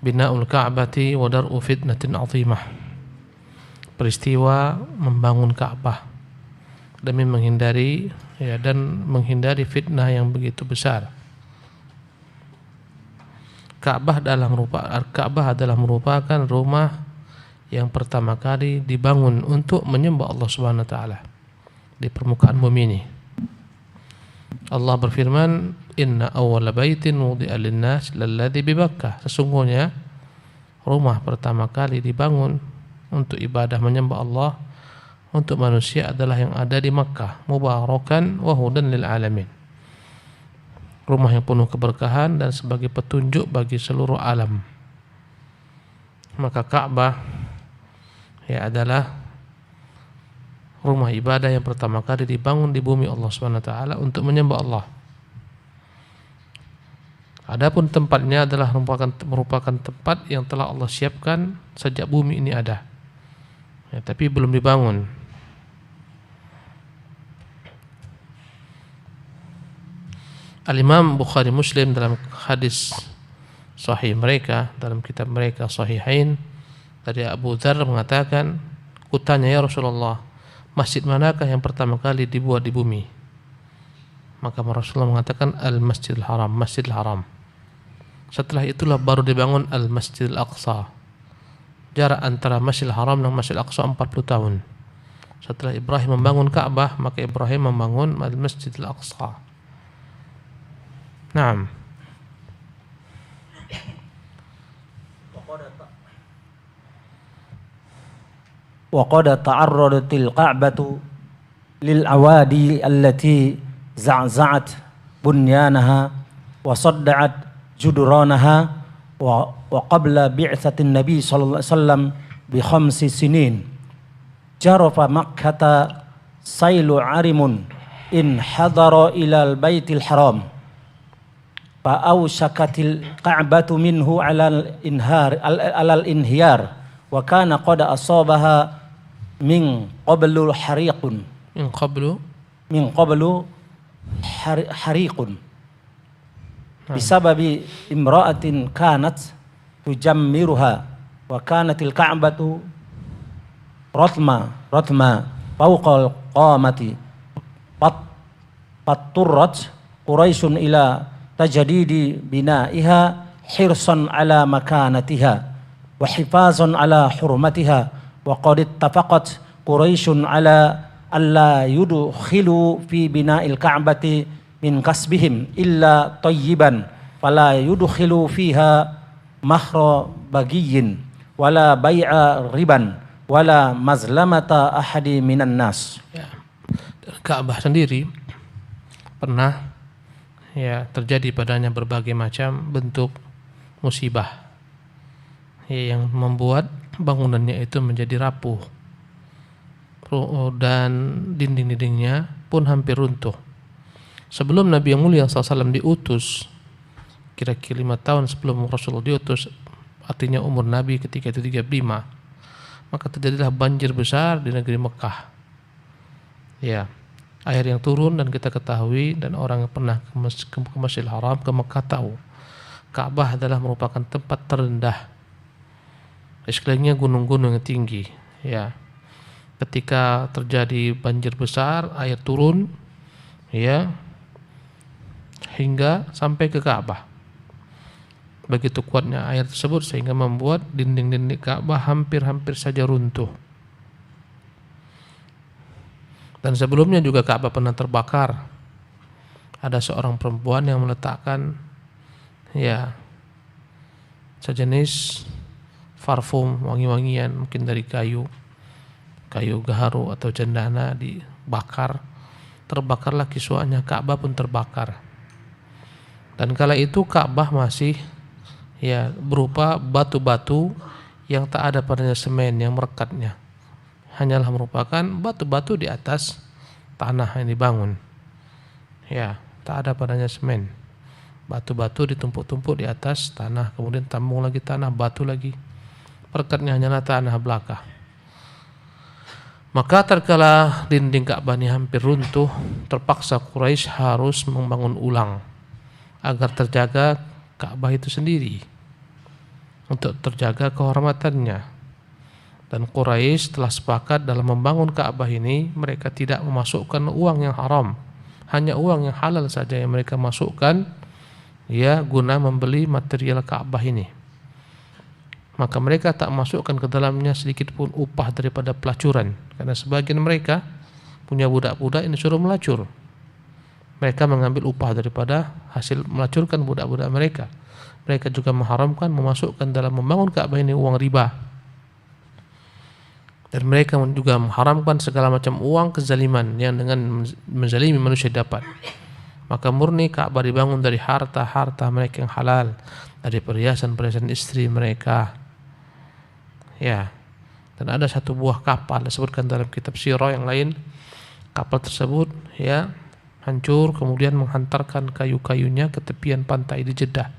Bina'ul Ka'bati wa dar'u fitnatin 'azimah. Peristiwa membangun Ka'bah demi menghindari menghindari fitnah yang begitu besar. Ka'bah adalah merupakan rumah yang pertama kali dibangun untuk menyembah Allah Subhanahu wa taala di permukaan bumi ini. Allah berfirman, "Inna awwala baitin wudi'a lin-nas lalladzi bi Bakkah." Sesungguhnya rumah pertama kali dibangun untuk ibadah menyembah Allah untuk manusia adalah yang ada di Makkah, mubarakan wa hudan lil alamin. Rumah yang penuh keberkahan dan sebagai petunjuk bagi seluruh alam. Maka Ka'bah adalah rumah ibadah yang pertama kali dibangun di bumi Allah Subhanahu wa taala untuk menyembah Allah. Adapun tempatnya adalah merupakan tempat yang telah Allah siapkan sejak bumi ini ada. Tapi belum dibangun. Al-Imam Bukhari Muslim dalam hadis sahih mereka, dalam kitab mereka Sahihain, dari Abu Dzar mengatakan, kutanya, ya Rasulullah, masjid manakah yang pertama kali dibuat di bumi? Maka Rasulullah mengatakan Al-Masjidil Haram, Masjidil Haram. Setelah itulah baru dibangun Al-Masjidil Aqsa. Jarak antara Masjidil Haram dan Masjidil Aqsa 40 tahun. Setelah Ibrahim membangun Ka'bah, maka Ibrahim membangun Al-Masjidil Aqsa. Naam. وقد تعرضت الكعبة للأوادي التي زعزعت بنيانها وصدعت جدرانها وقبل بعثة النبي صلى الله عليه وسلم ب5 سنين جرف مكة سيل عرم إن حضر إلى البيت الحرام فأوشكت الكعبة منه على الانهيار وكان قد أصابها من قبل حريق حريق بسبب امرأة كانت تجمرها وكانت الكعبة رتمة فوق القامة فاضطرت قريش إلى تجديد بنائها حرصا على مكانتها وحفاظا على حرمتها وقد اتفقت قريش على ألا يدخلوا في بناء الكعبة من كسبهم إلا طيبا فلا يدخلوا فيها مهر بغي ولا بيع ربا ولا مظلمة أحد من الناس. Ka'bah sendiri pernah terjadi padanya berbagai macam bentuk musibah yang membuat bangunannya itu menjadi rapuh dan dinding-dindingnya pun hampir runtuh. Sebelum Nabi yang mulia SAW diutus, kira-kira 5 tahun sebelum Rasulullah diutus, artinya umur Nabi ketika itu 35, maka terjadilah banjir besar di negeri Mekah. Air yang turun, dan kita ketahui, dan orang yang pernah ke Masjidil Haram, ke Mekah tahu, Ka'bah adalah merupakan tempat terendah. Di sekelilingnya gunung-gunung yang tinggi. Ketika terjadi banjir besar, air turun, hingga sampai ke Ka'bah. Begitu kuatnya air tersebut sehingga membuat dinding-dinding Ka'bah hampir-hampir saja runtuh. Dan sebelumnya juga Ka'bah pernah terbakar. Ada seorang perempuan yang meletakkan sejenis parfum wangi-wangian, mungkin dari kayu gaharu atau cendana, dibakar. Terbakarlah kiswahnya, Ka'bah pun terbakar. Dan kala itu Ka'bah masih berupa batu-batu yang tak ada padanya semen yang merekatnya. Hanyalah merupakan batu-batu di atas tanah yang dibangun. Tak ada padanya semen. Batu-batu ditumpuk-tumpuk di atas tanah, kemudian tambung lagi tanah, batu lagi. Perekatnya hanyalah tanah belaka. Maka terkala dinding Ka'bah ini hampir runtuh, terpaksa Quraisy harus membangun ulang agar terjaga Ka'bah itu sendiri. untuk terjaga kehormatannya. Dan Quraisy telah sepakat dalam membangun Ka'bah ini mereka tidak memasukkan uang yang haram, hanya uang yang halal saja yang mereka masukkan ya guna membeli material Ka'bah ini. Maka mereka tak masukkan ke dalamnya sedikit pun upah daripada pelacuran, karena sebagian mereka punya budak-budak ini suruh melacur. Mereka mengambil upah daripada hasil melacurkan budak-budak mereka. Mereka juga mengharamkan memasukkan dalam membangun Ka'bah ini uang riba. Dan mereka juga mengharamkan segala macam uang kezaliman yang dengan menzalimi manusia dapat. Maka murni Ka'bah dibangun dari harta-harta mereka yang halal, dari perhiasan-perhiasan istri mereka. Ya. Dan ada satu buah kapal disebutkan dalam kitab sirah yang lain. Kapal tersebut ya hancur, kemudian menghantarkan kayu-kayunya ke tepian pantai di Jeddah.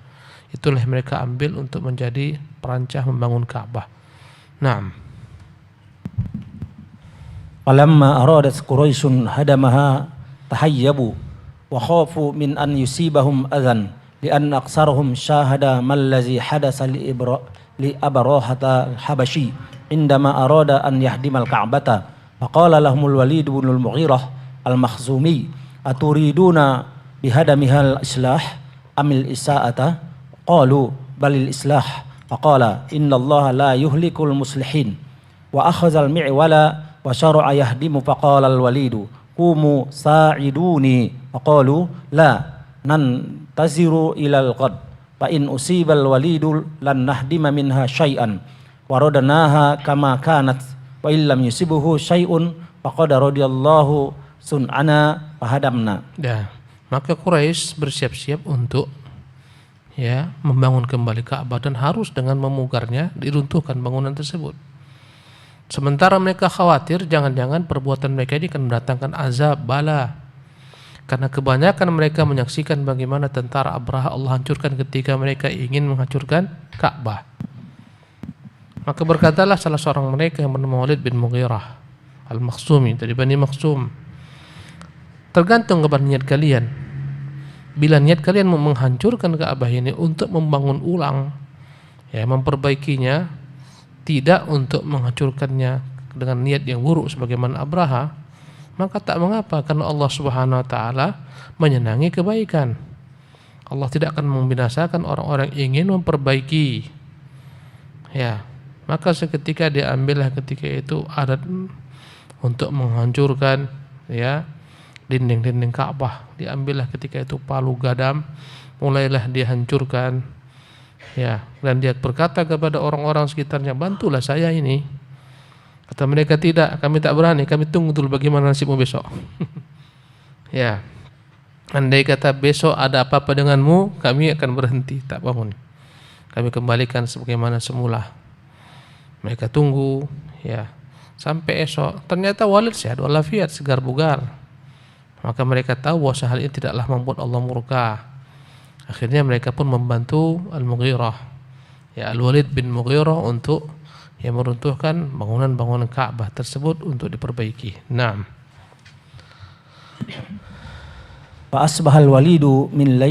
Itulah yang mereka ambil untuk menjadi perancah membangun Ka'bah. Naam. Falamma aradat Quraisyun hadamaha tahayyabu wa khafu min an yusibahum adhan lian aksarhum syahada mallazi hadasa li abarahata habashi indama arada an yahdimal ka'bata faqala lahumul Walid bin al-Mughirah al-Makhzumi aturiduna bihadamihal islah amil isaata qalu balil islah faqala innallaha la yuhlikul muslihin wa akhazal mi'wala wa syara'a yahdimu faqala al-Walidu qumu sa'iduni faqalu la nantaziru ilal qad fa in usibal Walidu lan nahdima minha syai'an wa radanaha kama kanat wa illam yusibuhu syai'un faqad radiyallahu sun'ana fahadamna. Ya, maka Quraisy bersiap-siap untuk ya membangun kembali Ka'bah dan harus dengan memugarnya diruntuhkan bangunan tersebut. Sementara mereka khawatir jangan-jangan perbuatan mereka ini akan mendatangkan azab, bala. Karena kebanyakan mereka menyaksikan bagaimana tentara Abraha Allah hancurkan ketika mereka ingin menghancurkan Ka'bah. Maka berkatalah salah seorang mereka yang bernama Walid bin Mughirah al-Makhzumi dari Bani Makhzum, tergantung kepada niat kalian. Bila niat kalian mau menghancurkan Ka'bah ini untuk membangun ulang, ya memperbaikinya, tidak untuk menghancurkannya dengan niat yang buruk sebagaimana Abraha, maka tak mengapa, karena Allah Subhanahu wa taala menyenangi kebaikan. Allah tidak akan membinasakan orang-orang yang ingin memperbaiki. Ya, maka seketika diambillah ketika itu adat untuk menghancurkan ya dinding-dinding Ka'bah, diambillah ketika itu palu gadam, mulailah dihancurkan. Ya, dan dia berkata kepada orang-orang sekitarnya, bantulah saya ini. Kata mereka, tidak, kami tak berani, kami tunggu dulu bagaimana nasibmu besok. Ya, andai kata besok ada apa-apa denganmu, kami akan berhenti, tak bangun. Kami kembalikan sebagaimana semula. Mereka tunggu, ya, sampai esok. Ternyata Walid sehat walafiat, segar bugar. Maka mereka tahu bahwa hal ini tidaklah membuat Allah murka. Akhirnya mereka pun membantu Al-Mughirah, ya Al-Walid bin Mughirah untuk yang meruntuhkan bangunan-bangunan Ka'bah tersebut untuk diperbaiki. Naam. Fa asbahal Walidu min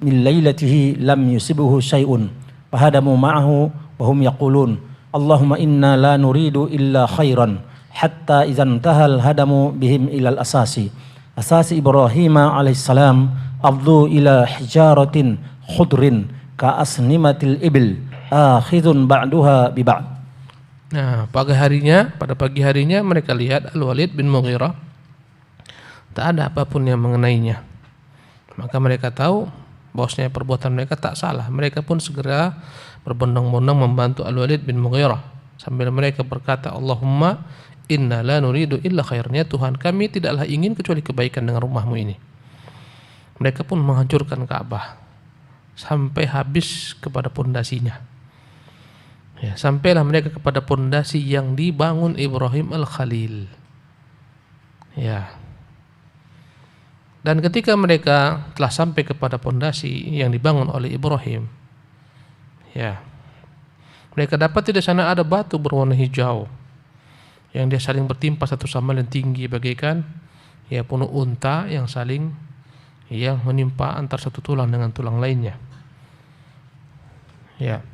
lailatihi lam yusibuhu syai'un fahadamu ma'ahu wa hum yaqulun Allahumma inna la nuridu illa khairan hatta idza intahal hadamu bihim ilal asasi Ibrahim alaihissalam afdhu ila hijaratin khudrin ka asnimatil ibil akhidun ba'duha bi ba'd. Nah, pada pagi harinya mereka lihat Al-Walid bin Mughirah tak ada apapun yang mengenainya. Maka mereka tahu bahwasanya perbuatan mereka tak salah. Mereka pun segera berbondong-bondong membantu Al-Walid bin Mughirah sambil mereka berkata, Allahumma inna la nuridu illa khairnya, Tuhan kami tidaklah ingin kecuali kebaikan dengan rumahmu ini. Mereka pun menghancurkan Ka'bah sampai habis kepada pondasinya. Ya, sampailah mereka kepada pondasi yang dibangun Ibrahim al-Khalil. Ya. Dan ketika mereka telah sampai kepada pondasi yang dibangun oleh Ibrahim, ya, mereka dapat di sana ada batu berwarna hijau yang dia saling bertimpa satu sama lain tinggi bagaikan ya punuk unta yang saling yang menimpa antar satu tulang dengan tulang lainnya. Ya.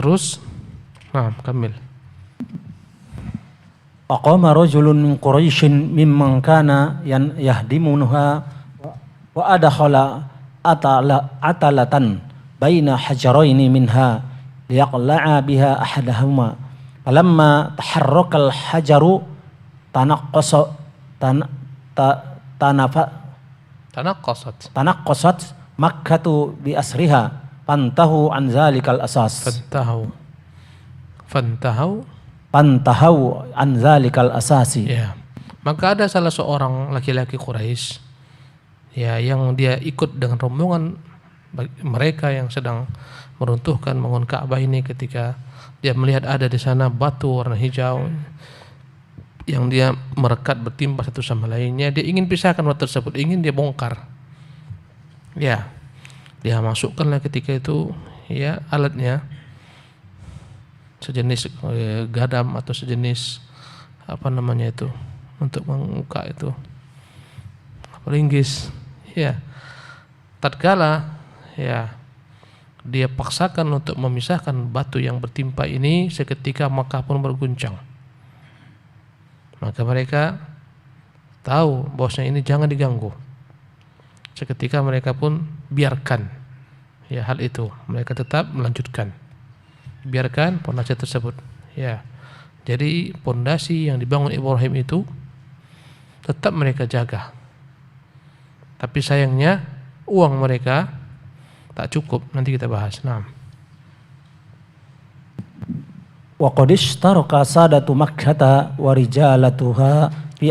Terus, nah, kamil. Faqama rajulun min Quraisyin mimman kana yahdimuha wa adkhala atalatan baina hajaraini minha liyaqla'a biha ahadahuma. Falamma taharraka al-hajaru tanaqqasat Makkatu bi asriha fantahu an zalikal asas. Pantahu an zalikal asasi. Ya. Maka ada salah seorang laki-laki Quraisy ya yang dia ikut dengan rombongan mereka yang sedang meruntuhkan bangunan Ka'bah ini, ketika dia melihat ada di sana batu warna hijau yang dia merekat bertimpa satu sama lainnya, dia ingin pisahkan batu tersebut, ingin dia bongkar. Ya. Dia masukkanlah ketika itu ya alatnya, sejenis gadam atau sejenis apa namanya itu untuk membuka itu linggis ya. Tatkala ya dia paksakan untuk memisahkan batu yang bertimpa ini, seketika Makkah pun berguncang. Maka mereka tahu bahwasanya ini jangan diganggu. Seketika mereka pun biarkan ya hal itu, mereka tetap melanjutkan. Biarkan pondasi tersebut ya. Jadi pondasi yang dibangun Ibrahim itu tetap mereka jaga. Tapi sayangnya uang mereka tak cukup, nanti kita bahas. Nah. Wa qad ishtaraka sadatu Makkah wa rijalatuha fi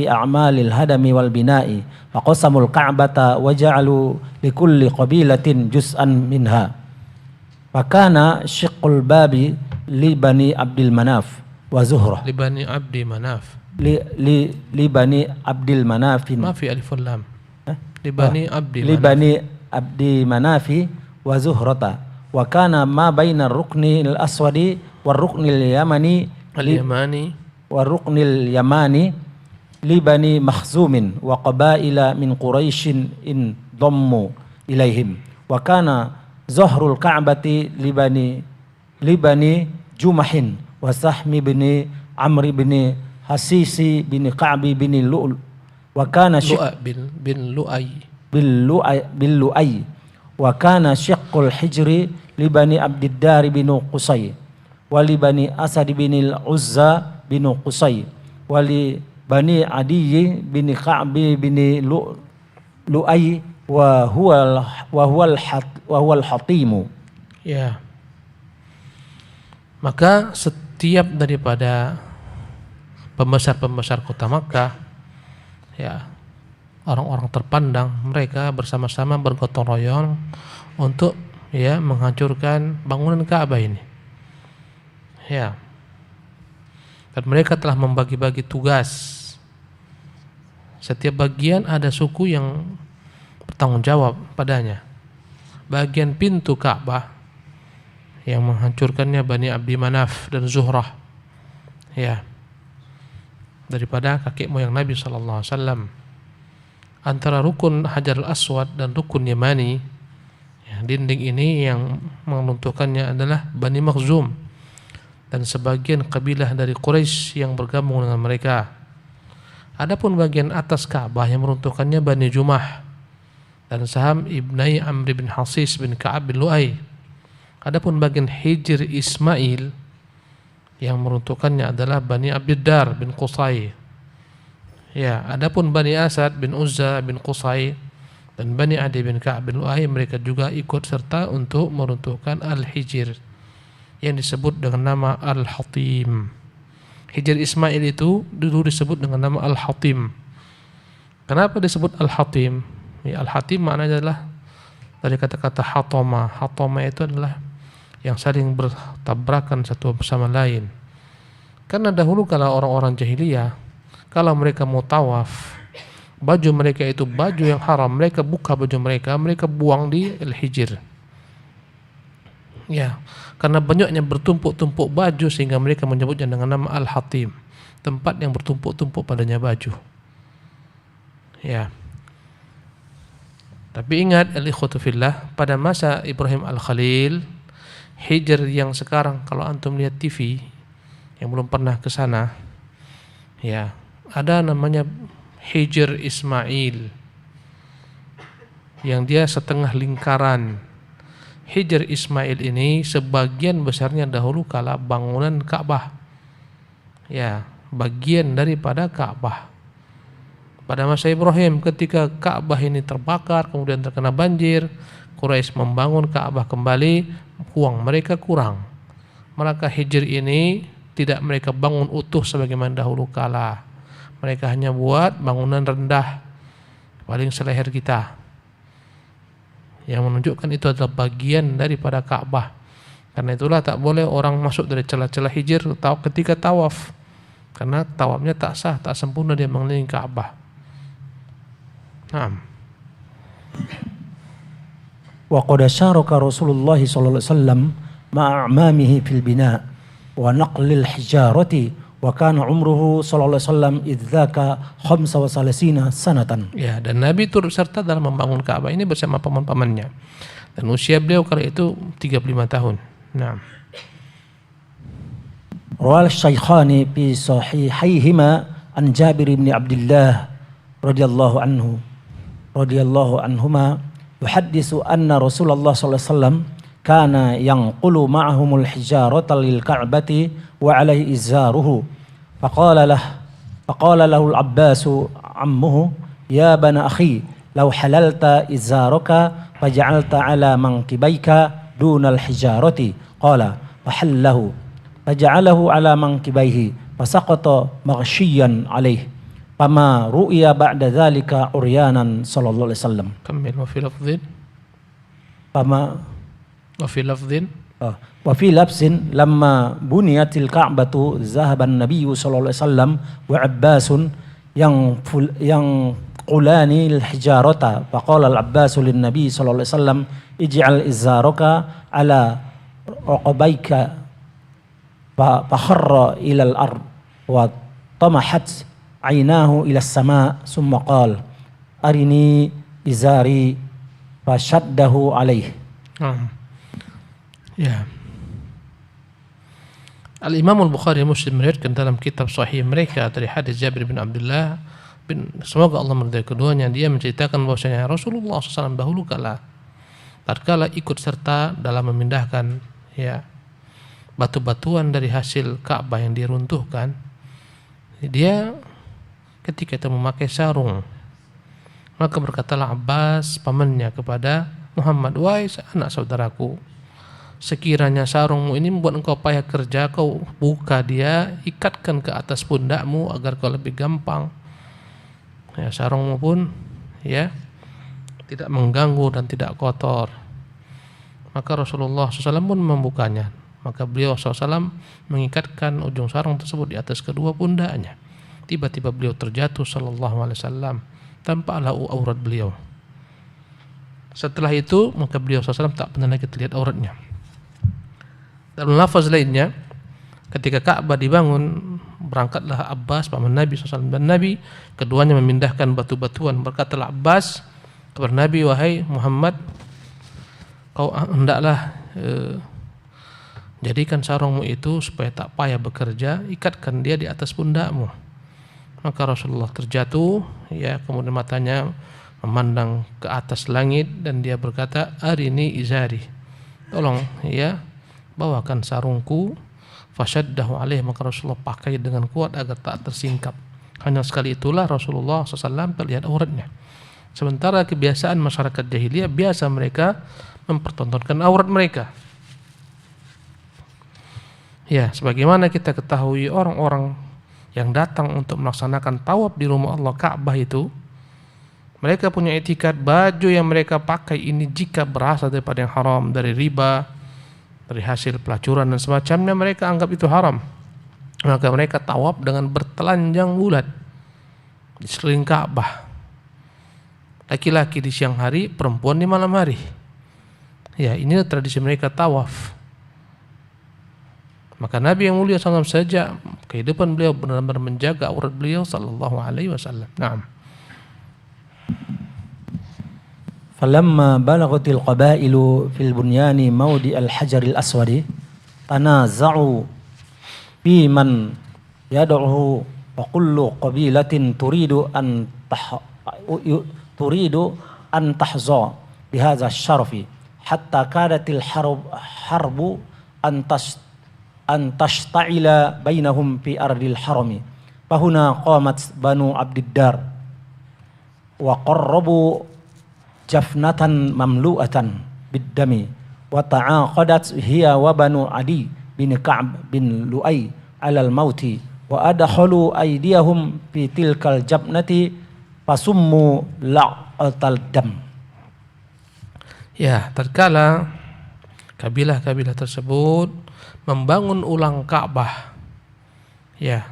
a'malil hadami wal bina'i. Faqasamul Ka'bata wa ja'alu likulli qabilatin juz'an minha. Fakana syiqqul babi li bani Abdil Manaf wa Zuhrah. Li bani Abdi Manaf. Li bani Abdil Manafin. Ma fi alif lam. Li bani Abdi Manaf. Li bani Abdi Manafi wa Zuhrata. Wa kana ma baina rukni al-aswadi wa rukni al-yamani wa rukni al-yamani li bani Makhzumin wa qabaila min Quraisyin in dhammu ilaihim. Wa kana zahrul Ka'bati li bani Jumahin wa Sahmi bin Amr bin Hasisi bin Ka'bi bin Lu'l. Wa kana bin Lu'ay wa kana syiqqul hijri li bani Abdiddar bin Qusay wa li bani Asad bin al-Uzza bin Qusay wa li bani Adi bin Ka'bi bin Lu'ay wa huwal hatimu. Ya. Maka setiap daripada pembesar-pembesar kota Makkah ya, orang-orang terpandang, mereka bersama-sama bergotong royong untuk ya menghancurkan bangunan Ka'bah ini. Ya. Dan mereka telah membagi-bagi tugas. Setiap bagian ada suku yang bertanggung jawab padanya. Bagian pintu Ka'bah yang menghancurkannya Bani Abdi Manaf dan Zuhrah. Ya. Daripada kakek moyang Nabi sallallahu alaihi wasallam. Antara rukun Hajar al-Aswad dan rukun Yamani, ya, dinding ini yang meruntuhkannya adalah Bani Makhzum dan sebagian kabilah dari Quraisy yang bergabung dengan mereka. Adapun bagian atas Ka'bah yang meruntuhkannya Bani Jumah dan Saham ibnai Amr bin Hasis bin Ka'ab bin Lu'ay. Adapun bagian Hijr Ismail yang meruntuhkannya adalah Bani Abdiddar bin Qusay. Ya, adapun Bani Asad bin Uzza bin Qusay dan Bani Adi bin Ka'ab bin Lu'ay, mereka juga ikut serta untuk meruntuhkan Al-Hijr yang disebut dengan nama Al-Hatim. Hijr Ismail itu dulu disebut dengan nama Al-Hatim. Kenapa disebut Al-Hatim? Ya, Al-Hatim maknanya adalah dari kata-kata hatama. Hatama itu adalah yang saling bertabrakan satu bersama lain. Karena dahulu kalau orang-orang jahiliyah, kalau mereka mau tawaf, baju mereka itu baju yang haram, mereka buka baju mereka buang di Al-Hijr. Ya, karena banyaknya bertumpuk-tumpuk baju sehingga mereka menyebutnya dengan nama Al-Hatim, tempat yang bertumpuk-tumpuk padanya baju. Ya. Tapi ingat al-ikhwatu fillah, pada masa Ibrahim Al-Khalil, Hijr yang sekarang kalau antum lihat TV yang belum pernah ke sana, ya, ada namanya Hijr Ismail yang dia setengah lingkaran. Hijr Ismail ini sebagian besarnya dahulu kala bangunan Ka'bah. Ya, bagian daripada Ka'bah. Pada masa Ibrahim ketika Ka'bah ini terbakar kemudian terkena banjir, Quraisy membangun Ka'bah kembali, uang mereka kurang. Maka Hijr ini tidak mereka bangun utuh sebagaimana dahulu kala. Mereka hanya buat bangunan rendah paling seleher kita, yang menunjukkan itu adalah bagian daripada Ka'bah. Karena itulah tak boleh orang masuk dari celah-celah Hijr ketika tawaf, karena tawafnya tak sah, tak sempurna dia mengelilingi Ka'bah. Naam. Wa qad syaraka Rasulullah sallallahu alaihi wasallam ma'a a'mamihi fil bina' wa naqlil hijarati wa kana umruhu sallallahu alaihi wasallam idzaka 35 sanatan. Ya, dan Nabi turut serta dalam membangun Ka'bah ini bersama paman-pamannya. Dan usia beliau kala itu 35 tahun. Naam. Rawal Syaikhani fi sahihaihima an Jabir bin Abdullah radhiyallahu anhuma yuhaddisu anna Rasulullah sallallahu alaihi wasallam kana yanqulu ma'ahumul hijarata lil ka'bati wa alaihi izaruhu faqala lahu al-Abbas ammuhu ya bana akhi law halalta izaraka faj'alta ala mankibayka dunal hijarati qala fahallahu faj'alahu ala mankibaihi fasaqata maghshiyan alaihi fama ru'ya ba'da dzalika uryanan sallallahu alaihi wasallam. Kamil wa fi lafdhin wa fi lafzin lamma buniyatil ka'batu zahaban nabiyyu sallallahu alaihi wasallam wa Abbasun yang qulani al hijarata faqala al Abbas lin nabi sallallahu alaihi wasallam ij'al izaraka ala raqabaika fakharra ila al ard wa tamahat ainahu ila as-sama summa qala arini izari fashaddahu alaihi. Ya. Al-Imam Al-Bukhari Muslim meriwayatkan dalam kitab sahih mereka dari hadis Jabir bin Abdullah semoga Allah meridai keduanya, dia menceritakan bahwasanya Rasulullah SAW dahulu kala tatkala ikut serta dalam memindahkan ya batu-batuan dari hasil Ka'bah yang diruntuhkan, dia ketika itu memakai sarung. Maka berkatalah Abbas pamannya kepada Muhammad, wahai anak saudaraku, sekiranya sarungmu ini membuat engkau payah kerja, kau buka dia, ikatkan ke atas pundakmu agar kau lebih gampang. Ya, sarungmu pun ya tidak mengganggu dan tidak kotor. Maka Rasulullah SAW pun membukanya. Maka beliau SAW mengikatkan ujung sarung tersebut di atas kedua pundaknya. Tiba-tiba beliau terjatuh sallallahu alaihi wasallam, tampaklah aurat beliau. Setelah itu maka beliau SAW tak pernah lagi terlihat auratnya. Dalam lafaz lainnya, ketika Ka'bah dibangun, berangkatlah Abbas paman Nabi SAW dan Nabi, keduanya memindahkan batu-batuan. Berkatalah Abbas kepada Nabi, wahai Muhammad, kau hendaklah jadikan sarungmu itu supaya tak payah bekerja, ikatkan dia di atas pundakmu. Maka Rasulullah terjatuh, ya, kemudian matanya memandang ke atas langit dan dia berkata, arini izari, tolong ya bawakan sarungku. Fasyaddahu alaih, maka Rasulullah pakai dengan kuat agar tak tersingkap. Hanya sekali itulah Rasulullah SAW terlihat auratnya. Sementara kebiasaan masyarakat jahiliyah biasa mereka mempertontonkan aurat mereka. Ya, sebagaimana kita ketahui orang-orang yang datang untuk melaksanakan tawaf di rumah Allah Ka'bah itu, mereka punya etikat baju yang mereka pakai ini jika berasal daripada yang haram, dari riba, dari hasil pelacuran dan semacamnya, mereka anggap itu haram. Maka mereka tawaf dengan bertelanjang bulat di sekeliling Ka'bah. Laki-laki di siang hari, perempuan di malam hari. Ya, inilah tradisi mereka tawaf. Maka Nabi yang mulia SAW saja kehidupan beliau benar-benar menjaga aurat beliau sallallahu alaihi wasallam. Naam. فلما بلغت القبائل في البنيان موضع الحجر الأسود تنازعوا في من يدعه وكل قبيلة تريد أن تحظى بهذا الشرف حتى كادت الحرب أن تشتعل بينهم في أرض الحرم فهنا قامت بنو عبد الدار وقربوا جفنة مملوءة بالدم وتعاقدت هي وبنو عدي بن كعب بن لؤي على الموت وأدخلوا أيديهم في تلك الجفنة فسموا لعقة الدم. Ya, tatkala kabilah-kabilah tersebut membangun ulang Ka'bah, ya,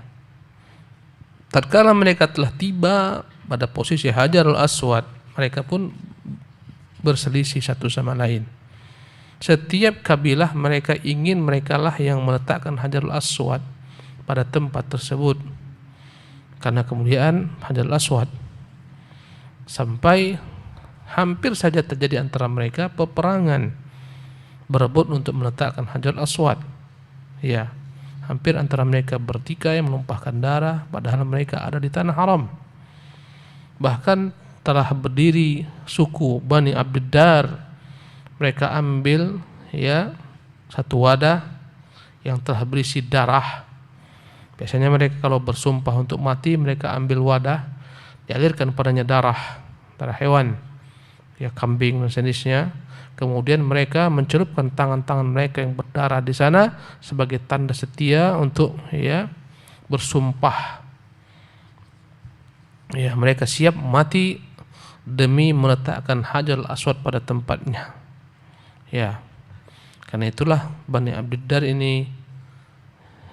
tatkala mereka telah tiba pada posisi Hajarul Aswad, mereka pun berselisih satu sama lain. Setiap kabilah mereka ingin merekalah yang meletakkan Hajarul Aswad pada tempat tersebut, karena kemuliaan Hajarul Aswad, sampai hampir saja terjadi antara mereka peperangan berebut untuk meletakkan Hajarul Aswad. Ya, hampir antara mereka bertikai menumpahkan darah padahal mereka ada di tanah haram. Bahkan telah berdiri suku Bani Abdiddar, mereka ambil ya satu wadah yang telah berisi darah. Biasanya mereka kalau bersumpah untuk mati, mereka ambil wadah, dialirkan padanya darah hewan, ya kambing dan sejenisnya. Kemudian mereka mencelupkan tangan-tangan mereka yang berdarah di sana sebagai tanda setia untuk ya bersumpah. Ya, mereka siap mati demi meletakkan Hajarul Aswad pada tempatnya. Ya, karena itulah Bani Abdiddar ini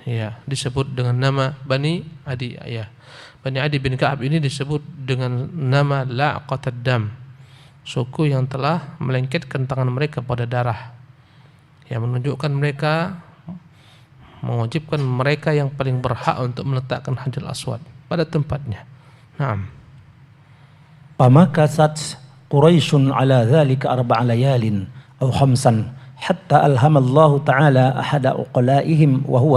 ya disebut dengan nama Bani Adi. Ya, Bani Adi bin Ka'ab ini disebut dengan nama La'qatad Dam, suku yang telah melengketkan tangan mereka pada darah, yang menunjukkan mereka, mewajibkan mereka yang paling berhak untuk meletakkan Hajarul Aswad pada tempatnya. Naam. فمكثت قريش على ذلك 4 ليال أو 5 حتى ألهم الله تعالى أحد عقلائهم وهو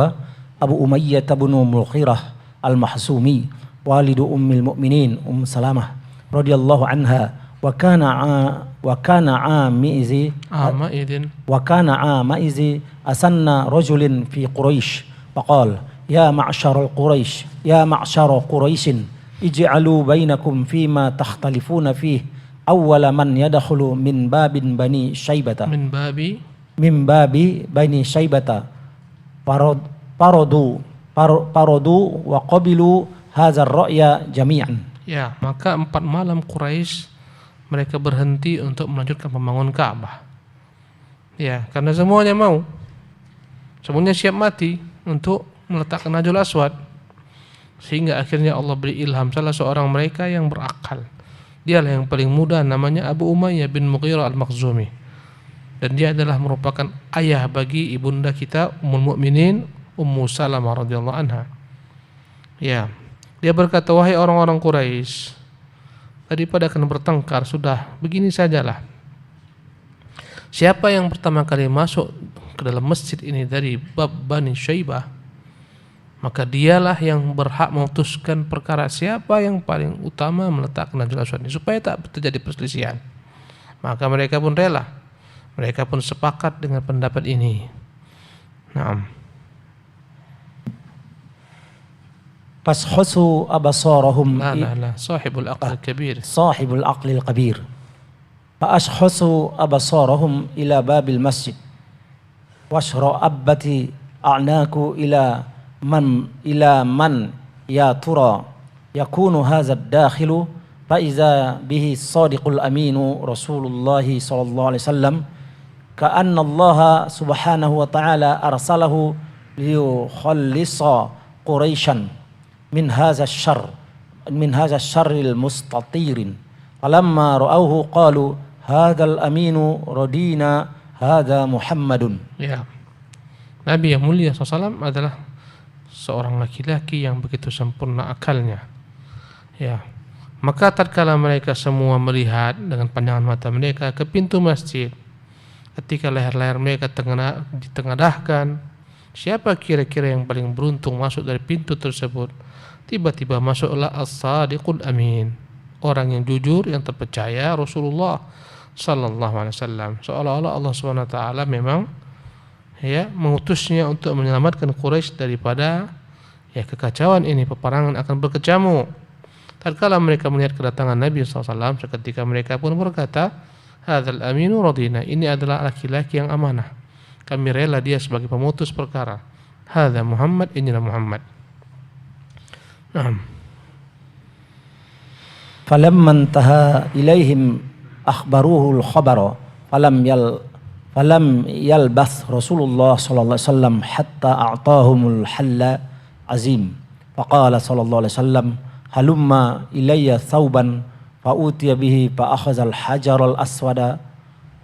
أبو أمية بن مغيرة المحزومي والد أم المؤمنين سلامة رضي الله عنها وكان عامئذ أسن رجل في قريش فقال يا معشر قريش اجعلوا بينكم فيما تختلفون فيه أول من يدخل من باب بني شيبة بني شيبة فرضوا وقبلوا هذا الرأي جميعا. Ya, maka 4 malam Quraisy mereka berhenti untuk melanjutkan pembangunan Ka'bah. Ya, karena semuanya mau, semuanya siap mati untuk meletakkan Hajarul Aswad. Sehingga akhirnya Allah beri ilham salah seorang mereka yang berakal. Dialah yang paling muda, namanya Abu Umayyah bin Mughirah al-Makhzumi. Dan dia adalah merupakan ayah bagi ibunda kita Ummul Mukminin Ummu Salamah radhiyallahu anha. Ya, dia berkata, wahai orang-orang Quraisy, daripada akan bertengkar, sudah begini sajalah. Siapa yang pertama kali masuk ke dalam masjid ini dari bab Bani Syaibah, maka dialah yang berhak memutuskan perkara siapa yang paling utama meletakkan Hajarul Aswad ini, supaya tak terjadi perselisihan. Maka mereka pun rela, mereka pun sepakat dengan pendapat ini. Naam. فاسحسوا أبصارهم صاحب العقل الكبير فأشخصوا أبصارهم إلى باب المسجد واشرأبت أعناق إلى من يا ترى يكون هذا الداخل فإذا به الصادق الأمين رسول الله صلى الله عليه وسلم كأن الله سبحانه وتعالى أرسله ليخلص قريشا من هذا الشر المستطير فلما رأوه قالوا هذا الأمين ردينا هذا محمد. Ya, Nabi yang mulia SAW adalah seorang laki-laki yang begitu sempurna akalnya. Ya, Maka tatkala mereka semua melihat dengan pandangan mata mereka ke pintu masjid, ketika leher-leher mereka ditengadahkan, siapa kira-kira yang paling beruntung masuk dari pintu tersebut? Tiba-tiba masuklah as-sadiqul amin, orang yang jujur, yang terpercaya, Rasulullah sallallahu alaihi wasallam. Seolah-olah Allah Subhanahu wa taala memang mengutusnya untuk menyelamatkan Quraisy daripada kekacauan ini, peperangan akan berkecamuk. Tatkala mereka melihat kedatangan Nabi SAW, seketika mereka pun berkata, hadzal aminu radina, ini adalah laki-laki yang amanah, kami rela dia sebagai pemutus perkara. Hadza Muhammad, inilah Muhammad. Falamma intaha ilaihim akhbaruhu al-khabara falam yalbath Rasulullah sallallahu alaihi wasallam hatta a'tahumul halla azim. Faqala sallallahu alaihi wasallam, halumma ilayya thawban fa'utiya bihi fa'akhadha al-hajar al-aswada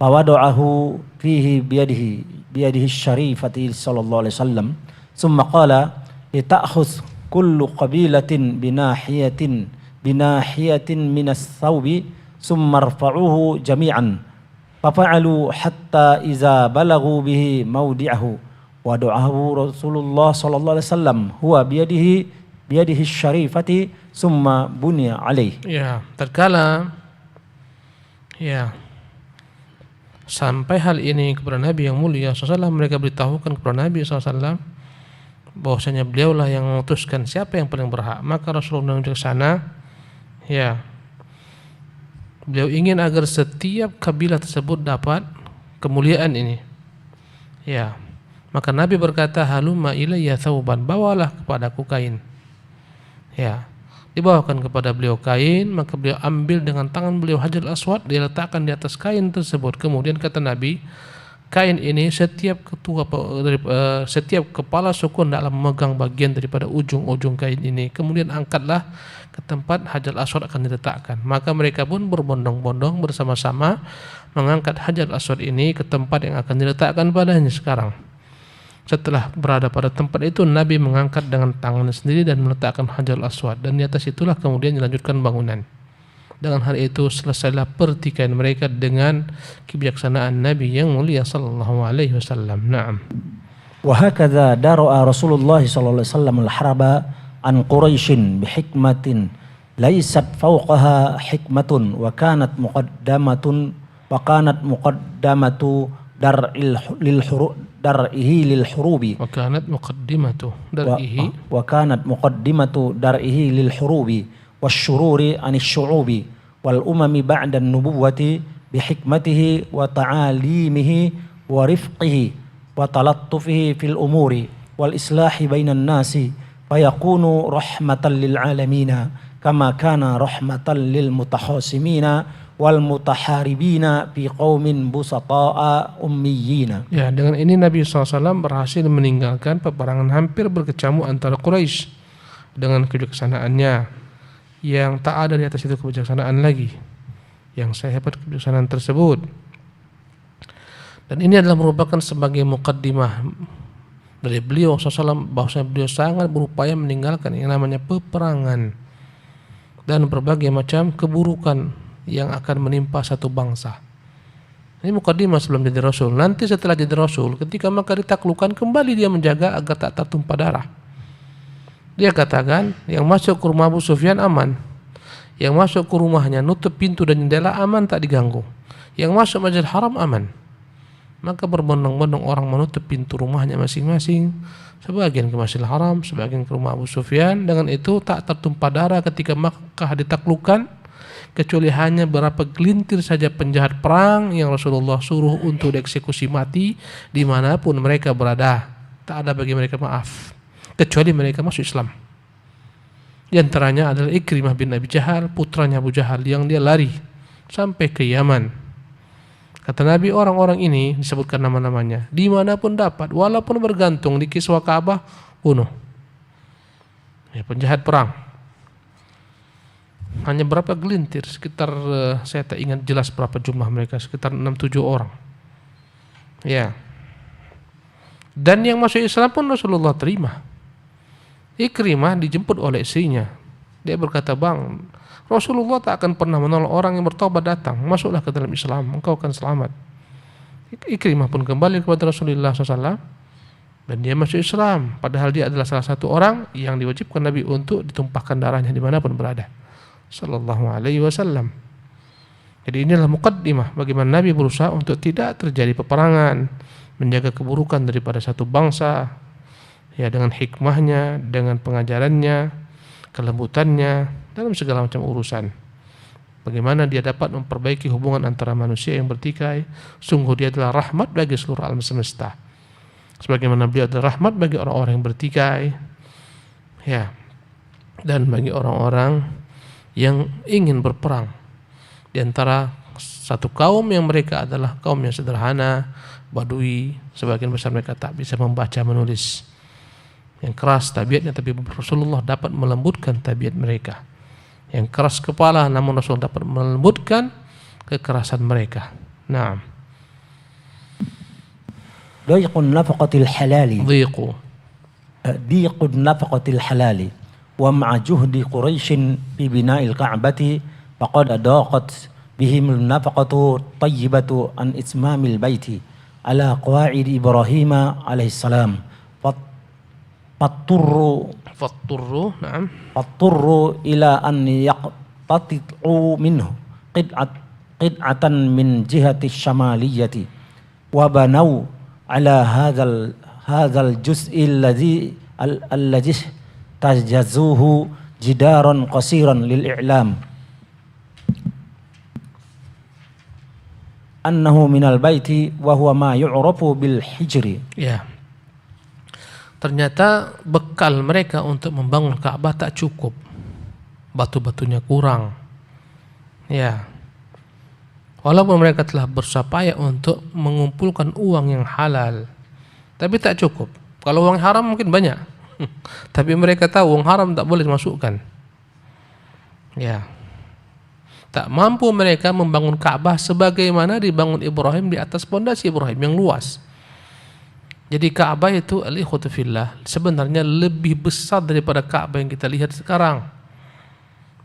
fawada'ahu fihi biyadihi syarifati sallallahu alaihi wasallam. Thumma qala lita'khudh kullu qabilatin binahiyatin minas thawbi thumma irfa'uhu jami'an. Fafa'alu hatta iza balagu bihi mawdi'ahu wada'ahu Rasulullah sallallahu alaihi wasallam huwa biyadihi syarifati summa bunya alaih. Tatkala sampai hal ini kepada Nabi yang mulia SAW, mereka beritahukan kepada Nabi SAW bahwasanya beliaulah yang memutuskan siapa yang paling berhak. Maka Rasulullah menuju ke sana, beliau ingin agar setiap kabilah tersebut dapat kemuliaan ini. Maka Nabi berkata, halumma ilayya thawban, bawalah kepadaku kain. Dibawakan kepada beliau kain, maka beliau ambil dengan tangan beliau Hajar Aswad, dia letakkan di atas kain tersebut. Kemudian kata Nabi, kain ini setiap kepala suku hendaklah memegang bagian daripada ujung-ujung kain ini. Kemudian angkatlah ke tempat Hajar Aswad akan diletakkan. Maka mereka pun berbondong-bondong bersama-sama mengangkat Hajar Aswad ini ke tempat yang akan diletakkan padanya sekarang. Setelah berada pada tempat itu, Nabi mengangkat dengan tangannya sendiri dan meletakkan Hajar Aswad, dan di atas itulah kemudian dilanjutkan bangunan. Dengan hal itu selesailah pertikaian mereka dengan kebijaksanaan Nabi yang mulia sallallahu alaihi wasallam. Naam. Wa hakadha dara'a Rasulullah sallallahu alaihi wasallam al-haraba an Quraisyin bi hikmatin laysat fawqaha hikmatun wa kanat muqaddamatu dar'ihi lil hurubi wa kanat muqaddimatu dar'ihi lil hurubi wasyururi anis syu'ubi wal umami ba'da an-nubuwati bi hikmatihi wa ta'alimihi wa rifqihi wa talattufihi fil umuri wal islahi bainan nasi fayakunu rahmatan lil alamina kama kana rahmatan lil mutakhasimina wal mutaharibina fi qaumin busata'a ummiyina. Dengan ini Nabi SAW berhasil meninggalkan peperangan hampir berkecamuk antara Quraisy dengan kebijaksanaannya yang tak ada di atas itu kebijaksanaan lagi, yang sehebat kebijaksanaan tersebut. Dan ini adalah merupakan sebagai muqaddimah dari beliau SAW bahwasanya beliau sangat berupaya meninggalkan yang namanya peperangan dan berbagai macam keburukan yang akan menimpa satu bangsa. Ini muqaddimah sebelum jadi Rasul. Nanti setelah jadi Rasul, ketika Makkah ditaklukkan, kembali dia menjaga agar tak tertumpah darah. Dia katakan, yang masuk ke rumah Abu Sufyan aman, yang masuk ke rumahnya nutup pintu dan jendela aman, tak diganggu, yang masuk Masjidil Haram aman. Maka berbondong-bondong orang menutup pintu rumahnya masing-masing, sebagian ke Masjidil Haram, sebagian ke rumah Abu Sufyan. Dengan itu tak tertumpah darah ketika Makkah ditaklukkan, kecuali hanya berapa gelintir saja penjahat perang yang Rasulullah suruh untuk dieksekusi mati dimanapun mereka berada. Tak ada bagi mereka maaf, kecuali mereka masuk Islam. Di antaranya adalah Ikrimah bin Abi Jahal, putranya Abu Jahal, yang dia lari sampai ke Yaman. Kata Nabi, orang-orang ini disebutkan nama-namanya, dimanapun dapat, walaupun bergantung di kiswah Ka'bah, bunuh. Penjahat perang. Hanya berapa gelintir, sekitar saya tak ingat jelas berapa jumlah mereka, sekitar 6-7 orang. Dan yang masuk Islam pun Rasulullah terima. Ikrimah dijemput oleh istrinya, Dia berkata, "Bang, Rasulullah tak akan pernah menolak orang yang bertobat datang. Masuklah ke dalam Islam, engkau akan selamat." Ikrimah pun kembali kepada Rasulullah SAW dan dia masuk Islam. Padahal dia adalah salah satu orang yang diwajibkan Nabi untuk ditumpahkan darahnya dimanapun berada. Sallallahu alaihi wasallam. Jadi inilah muqaddimah bagaimana Nabi berusaha untuk tidak terjadi peperangan, menjaga keburukan daripada satu bangsa, ya, dengan hikmahnya, dengan pengajarannya, kelembutannya dalam segala macam urusan. Bagaimana dia dapat memperbaiki hubungan antara manusia yang bertikai. Sungguh dia adalah rahmat bagi seluruh alam semesta. Sebagaimana beliau adalah rahmat bagi orang-orang yang bertikai, ya, dan bagi orang-orang yang ingin berperang. Di antara satu kaum yang mereka adalah kaum yang sederhana, Badui, sebagian besar mereka tak bisa membaca menulis, yang keras tabiatnya, tapi Rasulullah dapat melembutkan tabiat mereka. Yang keras kepala, namun Rasul dapat melembutkan kekerasan mereka. Naam. Dhiqun nafaqatil halali. Dhiqun nafaqatil halali. Wa ma'a juhdi Quraisyin fi bina'il Ka'bati faqad adaqat bihim nafaqatu tayyibatu an itmamil baiti ala qawaid Ibrahim alaihi salam. Fatturru ila an yaqtati'u minhu qid'atan min jihati syamaliyati wa banau ala hadzal juz'i alladhi tajazuhu jidaran qasiran lil i'lam annahu minal baiti wa huwa ma yu'rafu bil hijri. Ya. Ternyata bekal mereka untuk membangun Ka'bah tak cukup. Batu-batunya kurang. Ya. Walaupun mereka telah bersusah untuk mengumpulkan uang yang halal, tapi tak cukup. Kalau uang haram mungkin banyak. Tapi mereka tahu uang haram tak boleh dimasukkan. Ya. Tak mampu mereka membangun Ka'bah sebagaimana dibangun Ibrahim di atas pondasi Ibrahim yang luas. Jadi Ka'bah itu al-ikhwatu fillah sebenarnya lebih besar daripada Ka'bah yang kita lihat sekarang,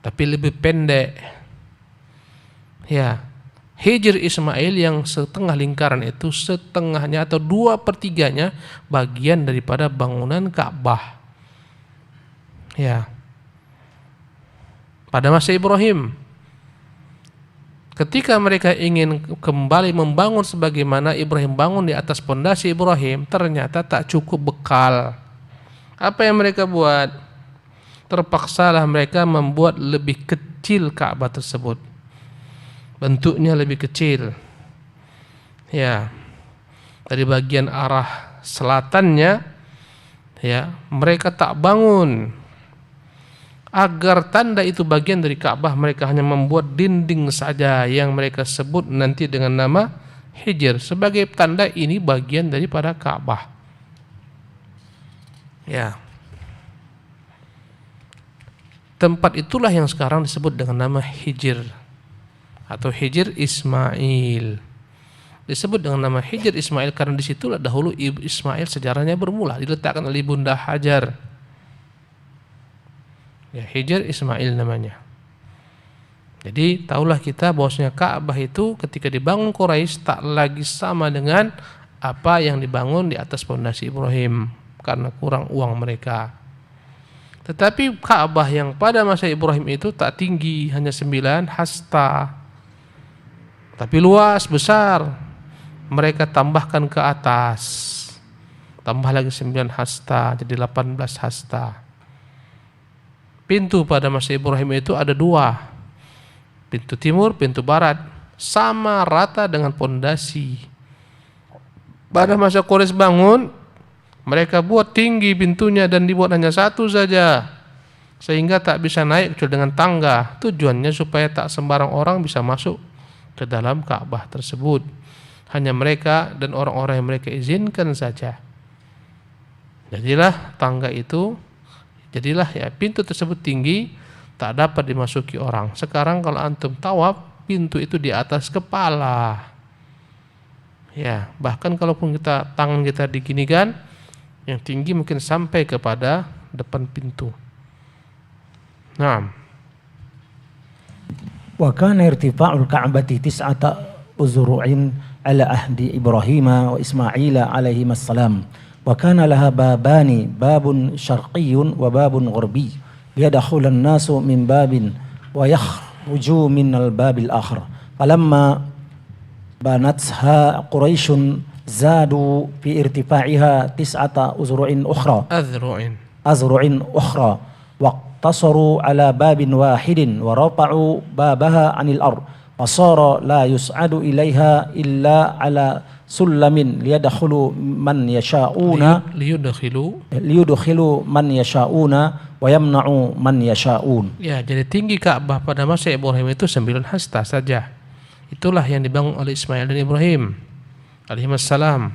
tapi lebih pendek. Ya, Hijr Ismail yang setengah lingkaran itu setengahnya atau 2/3 bagian daripada bangunan Ka'bah. Ya, pada masa Ibrahim, ketika mereka ingin kembali membangun sebagaimana Ibrahim bangun di atas pondasi Ibrahim, ternyata tak cukup bekal. Apa yang mereka buat? Terpaksalah mereka membuat lebih kecil Ka'bah tersebut. Bentuknya lebih kecil. Ya. Dari bagian arah selatannya, ya, mereka tak bangun. Agar tanda itu bagian dari Ka'bah, mereka hanya membuat dinding saja yang mereka sebut nanti dengan nama Hijr. Sebagai tanda ini bagian daripada Ka'bah. Ya. Tempat itulah yang sekarang disebut dengan nama Hijr atau Hijr Ismail. Disebut dengan nama Hijr Ismail karena disitulah dahulu Ismail sejarahnya bermula, diletakkan oleh Bunda Hajar. Ya, Hijr Ismail namanya. Jadi tahulah kita bahwasanya Ka'bah itu ketika dibangun Quraisy tak lagi sama dengan apa yang dibangun di atas pondasi Ibrahim karena kurang uang mereka. Tetapi Ka'bah yang pada masa Ibrahim itu tak tinggi, hanya 9 hasta. Tapi luas, besar. Mereka tambahkan ke atas. Tambah lagi 9 hasta, jadi 18 hasta. Pintu pada masa Ibrahim itu ada 2. Pintu timur, pintu barat. Sama rata dengan pondasi. Pada masa Quraisy bangun, mereka buat tinggi pintunya dan dibuat hanya 1 saja. Sehingga tak bisa naik kecuali dengan tangga. Tujuannya supaya tak sembarang orang bisa masuk ke dalam Ka'bah tersebut. Hanya mereka dan orang-orang yang mereka izinkan saja. Jadilah tangga itu, jadilah ya pintu tersebut tinggi, tak dapat dimasuki orang. Sekarang kalau antum tawaf, pintu itu di atas kepala. Ya, bahkan kalaupun tangan kita diginikan, yang tinggi mungkin sampai kepada depan pintu. Naam. Wa kana irtifa'ul ka'bati 9 uzru'in ala ahdi Ibrahim wa Ismail alaihi assalam. Wa kana laha babani, babun syarqiyyun wa babun gharbi. Liyadkhula an-nasu min babin wa yakhruju min al-babil akhar. Falamma banatha Quraisyun zadu fi irtifa'iha 9 uzru'in ukhra. Azru'in ukhra. Waqtasaru ala babin wahidin wa rafa'u babaha 'anil ard. Fasara la yus'adu ilaiha illa ala sulamin liyadkhulu man yasha'una liyudkhilu man yasha'una wa yamna'u man yasha'un. Ya, jadi tinggi Ka'bah pada masa Ibrahim itu 9 hasta saja. Itulah yang dibangun oleh Ismail dan Ibrahim alaihissalam.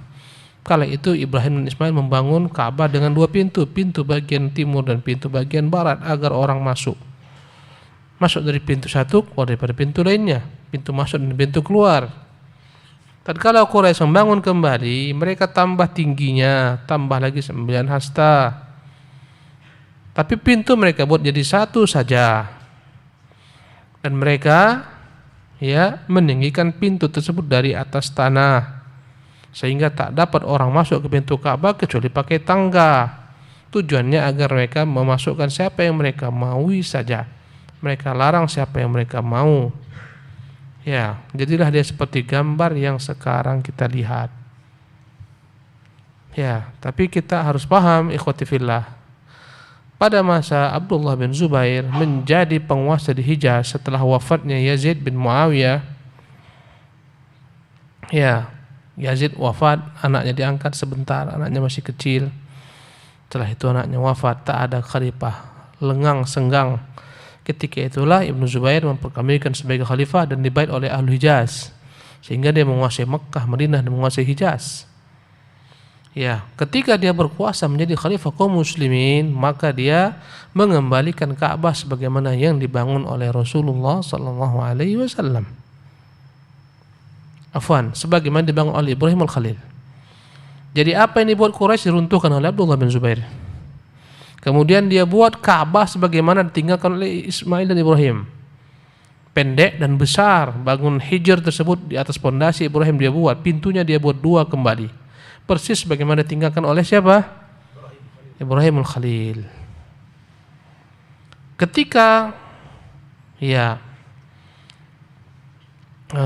Kala itu Ibrahim dan Ismail membangun Ka'bah dengan 2 pintu, pintu bagian timur dan pintu bagian barat agar orang masuk dari pintu satu, keluar daripada pintu lainnya, pintu masuk dan pintu keluar. Tatkala Quraisy membangun kembali, mereka tambah tingginya, tambah lagi 9 hasta. Tapi pintu mereka buat jadi 1 saja. Dan mereka meninggikan pintu tersebut dari atas tanah, sehingga tak dapat orang masuk ke pintu Ka'bah kecuali pakai tangga. Tujuannya agar mereka memasukkan siapa yang mereka maui saja. Mereka larang siapa yang mereka mau. Ya, jadilah dia seperti gambar yang sekarang kita lihat. Ya, tapi kita harus paham ikhwati fillah. Pada masa Abdullah bin Zubair menjadi penguasa di Hijaz setelah wafatnya Yazid bin Muawiyah. Ya, Yazid wafat, anaknya diangkat sebentar, anaknya masih kecil. Setelah itu anaknya wafat, tak ada khalifah, lengang senggang. Ketika itulah Ibnu Zubair memperkamikan sebagai khalifah dan dibaik oleh ahli Hijaz, sehingga dia menguasai Mekkah, Madinah dan menguasai Hijaz. Ya, ketika dia berkuasa menjadi khalifah kaum muslimin, maka dia mengembalikan Ka'bah sebagaimana yang dibangun oleh Rasulullah sallallahu alaihi wasallam. Sebagaimana dibangun oleh Ibrahim al-Khalil. Jadi apa yang dibuat Quraisy diruntuhkan oleh Abdullah bin Zubair. Kemudian dia buat Ka'bah sebagaimana ditinggalkan oleh Ismail dan Ibrahim. Pendek dan besar, bangun hijr tersebut di atas pondasi Ibrahim dia buat, pintunya dia buat 2 kembali. Persis sebagaimana ditinggalkan oleh siapa? Ibrahim al-Khalil. Ketika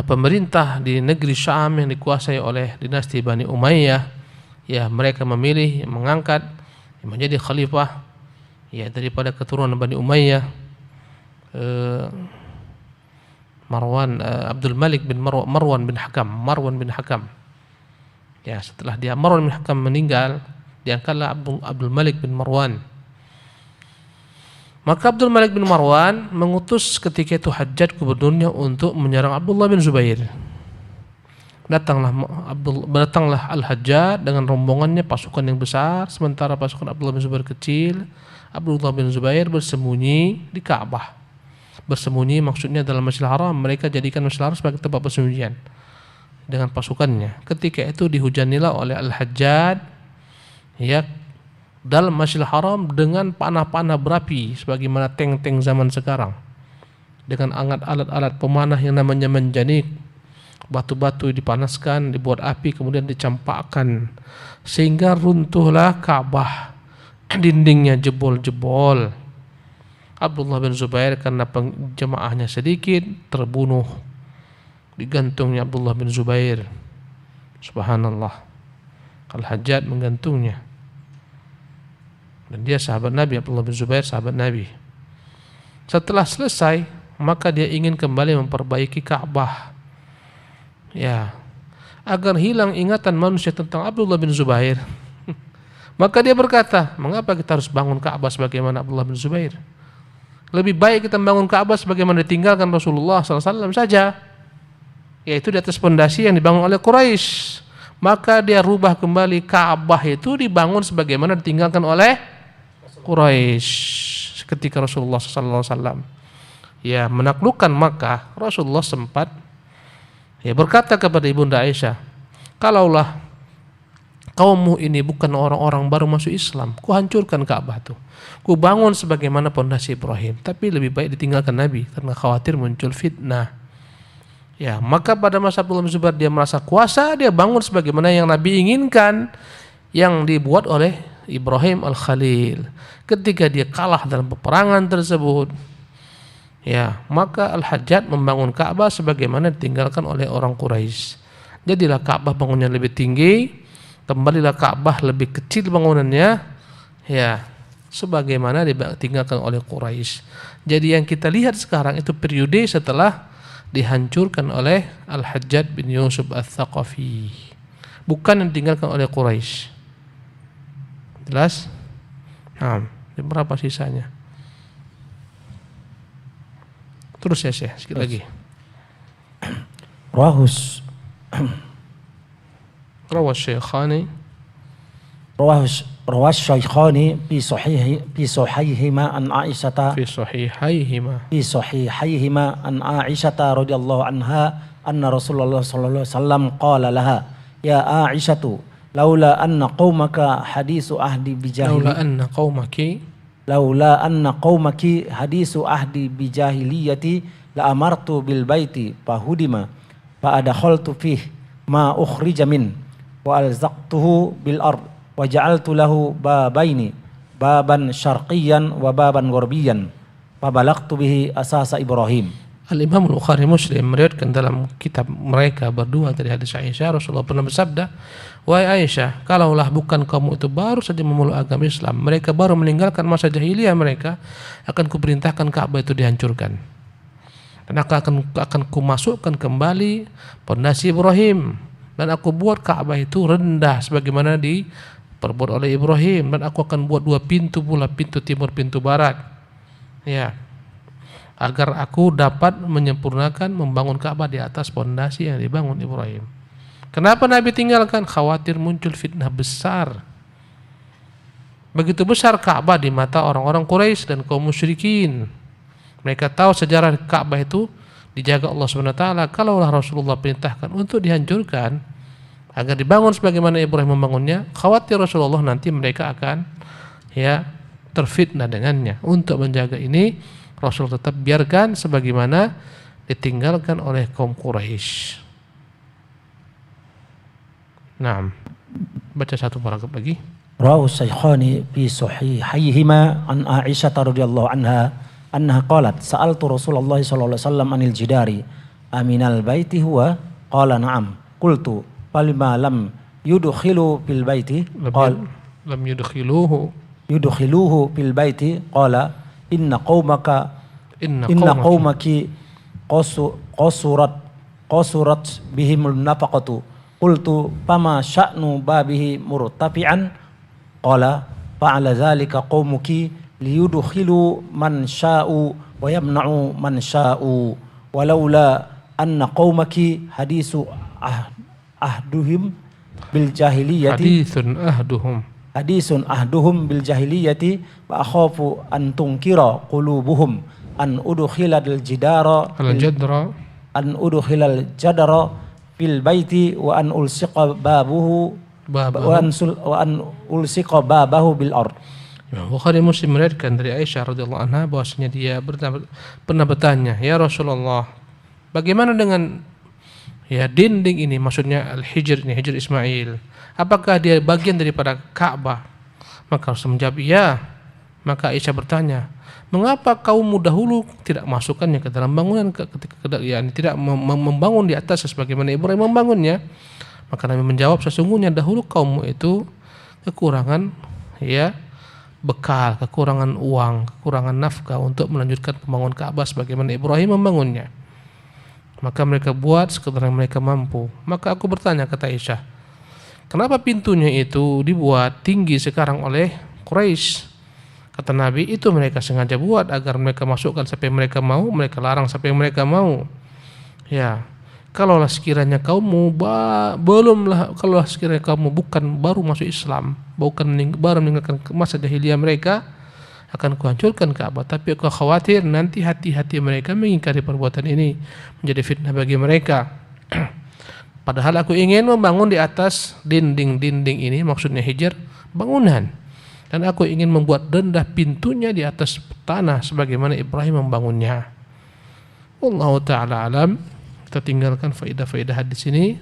pemerintah di negeri Syam yang dikuasai oleh dinasti Bani Umayyah, mereka memilih mengangkat menjadi khalifah daripada keturunan Bani Umayyah, Abdul Malik bin Marwan bin Hakam. Ya, setelah Marwan bin Hakam meninggal, diangkatlah Abdul Malik bin Marwan. Maka Abdul Malik bin Marwan mengutus ketika itu Hajjaj gubernurnya untuk menyerang Abdullah bin Zubair. Datanglah Al-Hajjaj dengan rombongannya, pasukan yang besar, sementara pasukan Abdullah bin Zubair kecil. Abdullah bin Zubair bersembunyi di Ka'bah. Bersembunyi maksudnya dalam Masjidil Haram, mereka jadikan Masjidil Haram sebagai tempat persembunyian dengan pasukannya. Ketika itu dihujanilah oleh Al-Hajjaj dalam Masjidil Haram dengan panah-panah berapi sebagaimana tank-tank zaman sekarang, dengan alat-alat pemanah yang namanya manjanik. Batu-batu dipanaskan, dibuat api, kemudian dicampakkan sehingga runtuhlah Ka'bah. Dindingnya jebol-jebol. Abdullah bin Zubair karena jemaahnya sedikit terbunuh. Digantungnya Abdullah bin Zubair. Subhanallah. Al-Hajjaj menggantungnya. Dan dia sahabat Nabi, Abdullah bin Zubair sahabat Nabi. Setelah selesai, maka dia ingin kembali memperbaiki Ka'bah. Agar hilang ingatan manusia tentang Abdullah bin Zubair. Maka dia berkata, mengapa kita harus bangun Ka'bah sebagaimana Abdullah bin Zubair? Lebih baik kita membangun Ka'bah sebagaimana ditinggalkan Rasulullah SAW saja, yaitu di atas pondasi yang dibangun oleh Quraisy. Maka dia rubah kembali Ka'bah itu dibangun sebagaimana ditinggalkan oleh Quraisy ketika Rasulullah SAW menaklukkan Makkah. Rasulullah sempat berkata kepada Ibunda Aisyah, kalaulah kaummu ini bukan orang-orang baru masuk Islam, ku hancurkan Ka'bah tuh. Ku bangun sebagaimana pondasi Ibrahim, tapi lebih baik ditinggalkan Nabi karena khawatir muncul fitnah. Ya, maka pada masa Abdullah bin Zubair dia merasa kuasa, dia bangun sebagaimana yang Nabi inginkan, yang dibuat oleh Ibrahim Al-Khalil. Ketika dia kalah dalam peperangan tersebut, ya, maka Al-Hajjaj membangun Ka'bah sebagaimana ditinggalkan oleh orang Quraisy. Jadilah Ka'bah bangunnya lebih tinggi, kembalilah Ka'bah lebih kecil bangunannya, ya, sebagaimana ditinggalkan oleh Quraisy. Jadi yang kita lihat sekarang itu periode setelah dihancurkan oleh Al-Hajjaj bin Yusuf Ats-Tsaqafi, bukan yang ditinggalkan oleh Quraisy. Jelas? Nah, berapa sisanya? Terus ya Syekh, sedikit lagi. Rawas Syekhani fi sahihihima an Aisyata radhiyallahu anha anna Rasulullah sallallahu alaihi wasallam qala laha ya Aisyatu laula anna qaumaka hadisu ahdi bijahiliyati la amartu bil baiti fahudima fa adkhaltu fih ma ukhrija min wa alzaqtuhu bil ard wa ja'altu lahu babaini baban syarqiyyan wa baban gharbiyan fa balagtu bihi asasa Ibrahim. Al-Imam Al-Bukhari Muslim meriwayatkan dalam kitab mereka berdua dari hadis Aisyah, Rasulullah pernah bersabda, wahai Aisyah, kalaulah bukan kamu itu baru saja memeluk agama Islam, mereka baru meninggalkan masa jahiliyah mereka, akan kuperintahkan Ka'bah itu dihancurkan. Dan akan kumasukkan kembali pondasi Ibrahim, dan aku buat Ka'bah itu rendah sebagaimana diperbuat oleh Ibrahim, dan aku akan buat 2 pintu pula, pintu timur, pintu barat. Ya. Agar aku dapat menyempurnakan membangun Ka'bah di atas pondasi yang dibangun Ibrahim. Kenapa Nabi tinggalkan? Khawatir muncul fitnah besar. Begitu besar Ka'bah di mata orang-orang Quraisy dan kaum musyrikin. Mereka tahu sejarah Ka'bah itu dijaga Allah SWT. Kalaulah Rasulullah perintahkan untuk dihancurkan agar dibangun sebagaimana Ibrahim membangunnya, khawatir Rasulullah nanti mereka akan terfitnah dengannya. Untuk menjaga ini, Rasul tetap biarkan sebagaimana ditinggalkan oleh kaum Quraisy. Naam. Baca satu paragraf lagi. Rawahu Syekhani fi sahihayhima an Aisyah radhiyallahu anha annaha qalat sa'altu Rasulullah sallallahu alaihi wasallam anil jidari aminal baiti huwa qala na'am qultu falima lam yudkhilu fil baiti qala lam yudkhiluhu fil baiti qala inna qaumaki qasurat bihimul nafaqatu qultu fama sya'nu babihi murtafi'an qala fa'ala dzalika qaumuki liyudkhilu man sya'u wa yamna'u man sya'u walaula anna qaumaki hadisu ahduhum bil jahiliyati hadisun ahduhum bil jahiliyati wa akhafu an tunkira qulubuhum an udkhilal jidara an udkhilal jadara fil baiti wa an ulsiqa babahu bil ard. Bukhari Muslim meriwayatkan dari Aisyah radhiyallahu anha bahwasanya dia pernah bertanya, ya Rasulullah, bagaimana dengan dinding ini, maksudnya Al-Hijr ini, Hijr Ismail, apakah dia bagian daripada Ka'bah? Maka Rasul menjawab iya. Maka Aisyah bertanya, mengapa kaummu dahulu tidak masukkannya ke dalam bangunan tidak membangun di atas sebagaimana Ibrahim membangunnya? Maka Nabi menjawab, sesungguhnya dahulu kaummu itu kekurangan bekal, kekurangan uang, kekurangan nafkah untuk melanjutkan pembangunan Ka'bah sebagaimana Ibrahim membangunnya. Maka mereka buat sekedar yang mereka mampu. Maka aku bertanya, kata Aisyah, kenapa pintunya itu dibuat tinggi sekarang oleh Quraisy? Kata Nabi, itu mereka sengaja buat agar mereka masukkan sampai mereka mau, mereka larang sampai mereka mau. Ya, kalaulah sekiranya kaummu kalaulah sekiranya kaummu bukan baru masuk Islam, baru meninggalkan masa jahiliyah mereka, akan kuhancurkan Ka'bah. Tapi aku khawatir nanti hati-hati mereka mengingkari perbuatan ini, menjadi fitnah bagi mereka. Padahal aku ingin membangun di atas dinding-dinding ini, maksudnya hijr, bangunan. Dan aku ingin membuat rendah pintunya di atas tanah sebagaimana Ibrahim membangunnya. Wallahu ta'ala alam. Kita tinggalkan faedah-faedah hadis ini.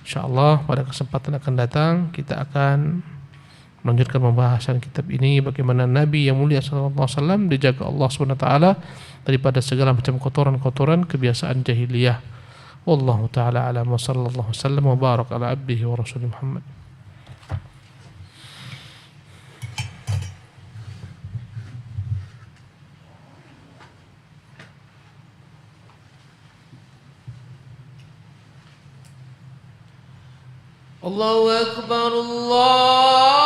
InsyaAllah pada kesempatan akan datang kita akan melanjutkan pembahasan kitab ini, bagaimana Nabi yang mulia sallallahu alaihi wasallam dijaga Allah Subhanahu wa taala daripada segala macam kotoran-kotoran kebiasaan jahiliyah. Wallahu taala alam wa sallallahu wasallam wa barak ala abdihi wa rasulih Muhammad. Allahu akbar, Allah